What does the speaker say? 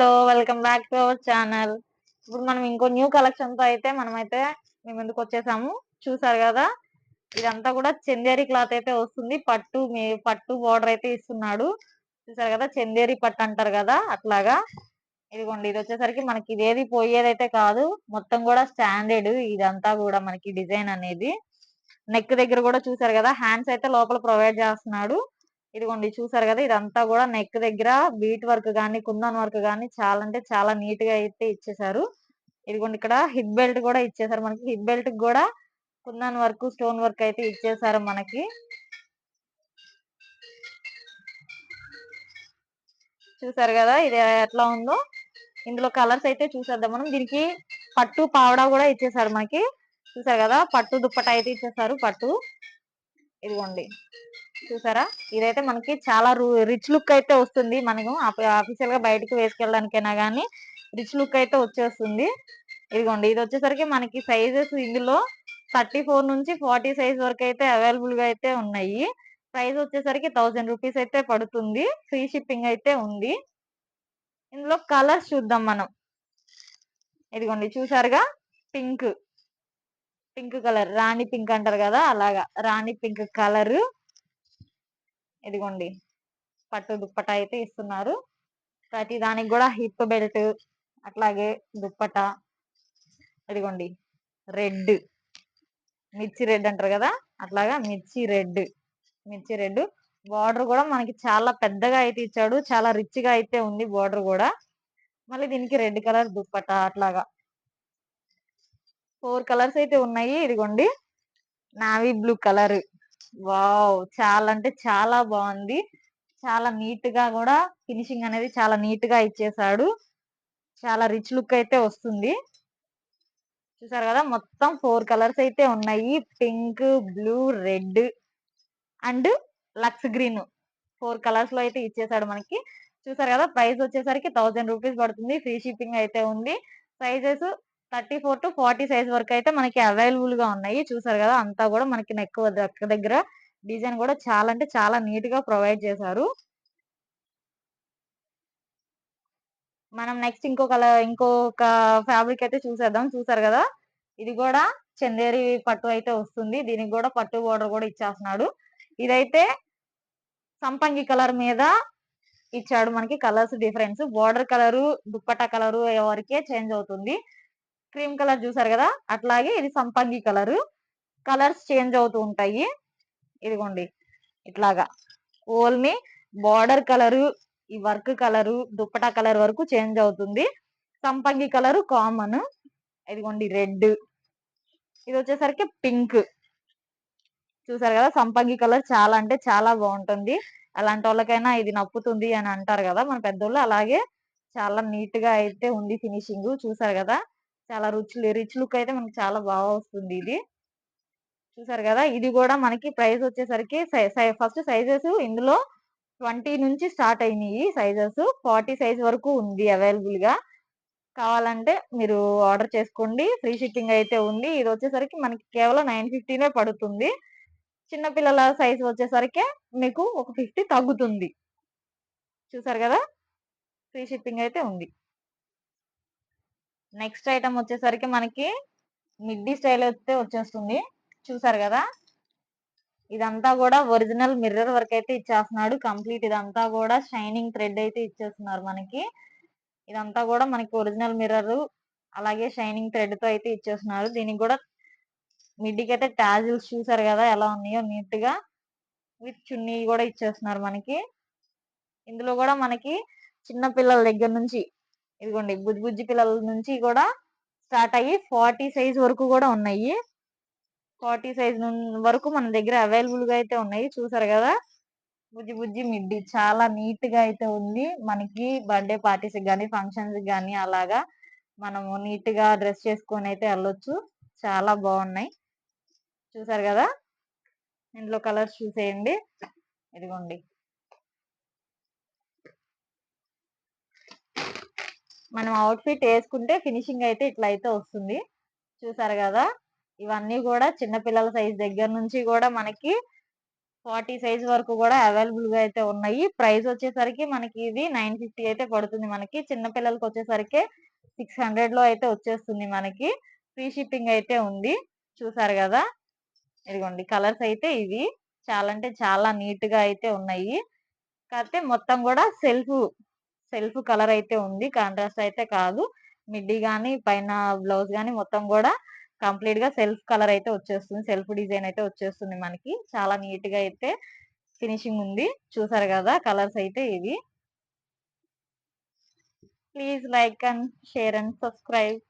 Hello! Welcome back to our channel. ఇప్పుడు మనం ఇంకో న్యూ కలెక్షన్‌తో అయితే మనమైతే మీ ముందుకొచ్చేసాము. చూసారు గదా! ఇదంతా కూడా చందేరి క్లాత్ అయితే వస్తుంది. పట్టు బోర్డర్ అయితే ఇస్తున్నాడు. చూసారు గదా! చందేరి పట్టు అంటారు గదా! అట్లాగా. ఇదిగోండి ఇదొచ్చేసరికి మనకి ఇదేది పోయేదైతే కాదు. మొత్తం గూడా స్టాండర్డ్ ఇదంతా గూడా మనకి డిజైన్ అనేది. నెక్ దగ్గర గూడా చూసారు గదా! హ్యాండ్స్ అయితే లోపల ప్రొవైడ్ చేస్తున్నాడు. ఇదిగోండి చూసారు కదా! ఇదంతా కూడా నెక్ దగ్గర బీట్ వర్క్ గాని, కుందన్ వర్క్ గాని చాలా అంటే చాలా నీట్ గా అయితే ఇచ్చేసారు. ఇదిగోండి ఇక్కడ హిప్ బెల్ట్ కూడా ఇచ్చేసారు మనకి. హిప్ బెల్ట్ కి కూడా కుందన్ వర్క్, స్టోన్ వర్క్ అయితే ఇచ్చేసారు మనకి. చూసారు కదా ఇది ఎట్లా ఉందో. ఇందులో కలర్స్ అయితే చూసేద్దాం మనం. దీనికి పట్టు పావడా కూడా ఇచ్చేసారు మనకి. చూసారు కదా పట్టు దుప్పట అయితే ఇచ్చేసారు పట్టు. ఇదిగోండి చూసారా ఇదైతే మనకి చాలా రిచ్ లుక్ అయితే వస్తుంది. మనము ఆఫీషియల్ గా బయటకు వేసుకెళ్ళడానికైనా గానీ రిచ్ లుక్ అయితే వచ్చేస్తుంది. ఇదిగోండి ఇది వచ్చేసరికి మనకి సైజెస్ ఇందులో 34 నుంచి 40 సైజ్ వరకు అయితే అవైలబుల్ గా అయితే ఉన్నాయి. ప్రైస్ వచ్చేసరికి 1000 రూపీస్ అయితే పడుతుంది. ఫ్రీ షిప్పింగ్ అయితే ఉంది. ఇందులో కలర్స్ చూద్దాం మనం. ఇదిగోండి చూసారుగా పింక్ పింక్ కలర్ రాణి పింక్ అంటారు కదా అలాగా రాణి పింక్ కలర్. ఇదిగోండి పట్టు దుప్పట అయితే ఇస్తున్నారు. ప్రతి దానికి కూడా హిప్ బెల్ట్ అట్లాగే దుప్పట. ఇదిగోండి రెడ్ మిర్చి రెడ్ అంటారు కదా అట్లాగా మిర్చి రెడ్ బార్డర్ కూడా మనకి చాలా పెద్దగా అయితే ఇచ్చాడు. చాలా రిచ్ గా అయితే ఉంది బార్డర్ కూడా. మళ్ళీ దీనికి రెడ్ కలర్ దుప్పట అట్లాగా 4 కలర్స్ అయితే ఉన్నాయి. ఇదిగోండి నావీ బ్లూ కలర్. వావ్ చాలా అంటే చాలా బాగుంది. చాలా నీట్ గా కూడా ఫినిషింగ్ అనేది చాలా నీట్ గా ఇచ్చేసాడు. చాలా రిచ్ లుక్ అయితే వస్తుంది. చూసారు కదా మొత్తం 4 కలర్స్ అయితే ఉన్నాయి. Pink, blue, red and lux green 4 colours లో అయితే ఇచ్చేసాడు మనకి. చూసారు కదా ప్రైస్ వచ్చేసరికి 1000 రూపీస్ పడుతుంది. ఫ్రీ షిప్పింగ్ అయితే ఉంది. సైజెస్ 34 టు 40 సైజ్ వరకు అయితే మనకి అవైలబుల్ గా ఉన్నాయి. చూసారు కదా అంతా కూడా మనకి నెక్ దగ్గర డిజైన్ కూడా చాలా అంటే చాలా నీట్ గా ప్రొవైడ్ చేశారు. మనం నెక్స్ట్ ఇంకొక ఫ్యాబ్రిక్ అయితే చూసేద్దాం. చూసారు కదా ఇది కూడా చందేరి పట్టు అయితే వస్తుంది. దీనికి కూడా పట్టు బోర్డర్ కూడా ఇచ్చేస్తున్నాడు. ఇదైతే సంపంగి కలర్ మీద ఇచ్చాడు మనకి. Colours difference border colour dupatta colour వరకే చేంజ్ అవుతుంది. క్రీమ్ కలర్ చూసారు కదా అట్లాగే ఇది సంపంగి కలరు. కలర్స్ చేంజ్ అవుతూ ఉంటాయి. ఇదిగోండి ఇట్లాగా ఓన్లీ బార్డర్ కలరు ఈ వర్క్ కలరు దుప్పటా కలర్ వరకు చేంజ్ అవుతుంది. సంపంగి కలరు కామన్. ఇదిగోండి రెడ్. ఇది వచ్చేసరికి పింక్. చూసారు కదా సంపంగి కలర్ చాలా అంటే చాలా బాగుంటుంది. అలాంటి వాళ్ళకైనా ఇది నప్పుతుంది అని అంటారు కదా మన పెద్దోళ్ళు. అలాగే చాలా నీట్ గా అయితే ఉంది ఫినిషింగ్. చూసారు కదా చాలా రిచ్ లుక్ అయితే మనకి చాలా బాగా వస్తుంది ఇది. చూసారు కదా ఇది కూడా మనకి ప్రైస్ వచ్చేసరికి ఫస్ట్ సైజెస్ ఇందులో 20 నుంచి స్టార్ట్ అయినాయి. సైజెస్ 40 సైజ్ వరకు ఉంది అవైలబుల్ గా. కావాలంటే మీరు ఆర్డర్ చేసుకోండి. ఫ్రీ షిప్పింగ్ అయితే ఉంది. ఇది వచ్చేసరికి మనకి కేవలం 950 పడుతుంది. చిన్న పిల్లల సైజ్ వచ్చేసరికి మీకు ఒక 50 తగ్గుతుంది. చూసారు కదా ఫ్రీ షిప్పింగ్ అయితే ఉంది. నెక్స్ట్ ఐటమ్ వచ్చేసరికి మనకి మిడ్డీ స్టైల్ అయితే వచ్చేస్తుంది. చూసారు కదా ఇదంతా కూడా ఒరిజినల్ మిర్రర్ వర్క్ అయితే ఇచ్చేస్తున్నాడు. కంప్లీట్ ఇదంతా కూడా షైనింగ్ థ్రెడ్ అయితే ఇచ్చేస్తున్నారు మనకి. ఇదంతా కూడా మనకి ఒరిజినల్ మిర్రర్ అలాగే షైనింగ్ థ్రెడ్ తో అయితే ఇచ్చేస్తున్నారు. దీనికి కూడా మిడ్డీకి అయితే టాజిల్స్ చూసారు కదా ఎలా ఉన్నాయో నీట్ గా. విత్ చున్నీ కూడా ఇచ్చేస్తున్నారు మనకి. ఇందులో కూడా మనకి చిన్న పిల్లల దగ్గర నుంచి ఇదిగోండి బుజ్జి పిల్లల నుంచి కూడా స్టార్ట్ అయ్యి 40 సైజ్ వరకు కూడా ఉన్నాయి. 40 సైజ్ వరకు మన దగ్గర అవైలబుల్ గా అయితే ఉన్నాయి. చూసారు కదా బుజ్జి మిడ్డీ చాలా నీట్ గా అయితే ఉంది. మనకి బర్త్డే పార్టీస్ గానీ ఫంక్షన్స్ గానీ అలాగా మనము నీట్ గా డ్రెస్ చేసుకొని అయితే వెళ్ళొచ్చు. చాలా బాగున్నాయి. చూసారు కదా ఇందులో కలర్స్ చూసేయండి. ఇదిగోండి మనం అవుట్ ఫిట్ వేసుకుంటే ఫినిషింగ్ అయితే ఇట్లా అయితే వస్తుంది. చూసారు కదా ఇవన్నీ కూడా చిన్న పిల్లల సైజ్ దగ్గర నుంచి కూడా మనకి 40 సైజ్ వరకు కూడా అవైలబుల్ గా అయితే ఉన్నాయి. ప్రైస్ వచ్చేసరికి మనకి ఇది 950 అయితే పడుతుంది మనకి. చిన్న పిల్లలకి వచ్చేసరికి 600 లో అయితే వచ్చేస్తుంది మనకి. ఫ్రీ షిప్పింగ్ అయితే ఉంది. చూసారు కదా, ఇదిగోండి కలర్స్ అయితే ఇవి. చాలా అంటే చాలా నీట్ గా అయితే ఉన్నాయి. కాకపోతే మొత్తం కూడా సెల్ఫ్ కలర్ అయితే ఉంది, కాంట్రాస్ట్ అయితే కాదు. మిడ్డీ గాని పైన బ్లౌజ్ గాని మొత్తం కూడా కంప్లీట్ గా సెల్ఫ్ కలర్ అయితే వచ్చేస్తుంది. సెల్ఫ్ డిజైన్ అయితే వచ్చేస్తుంది మనకి. చాలా నీట్ గా అయితే ఫినిషింగ్ ఉంది. చూసారు కదా, కలర్స్ అయితే ఇవి. Please like and share and subscribe.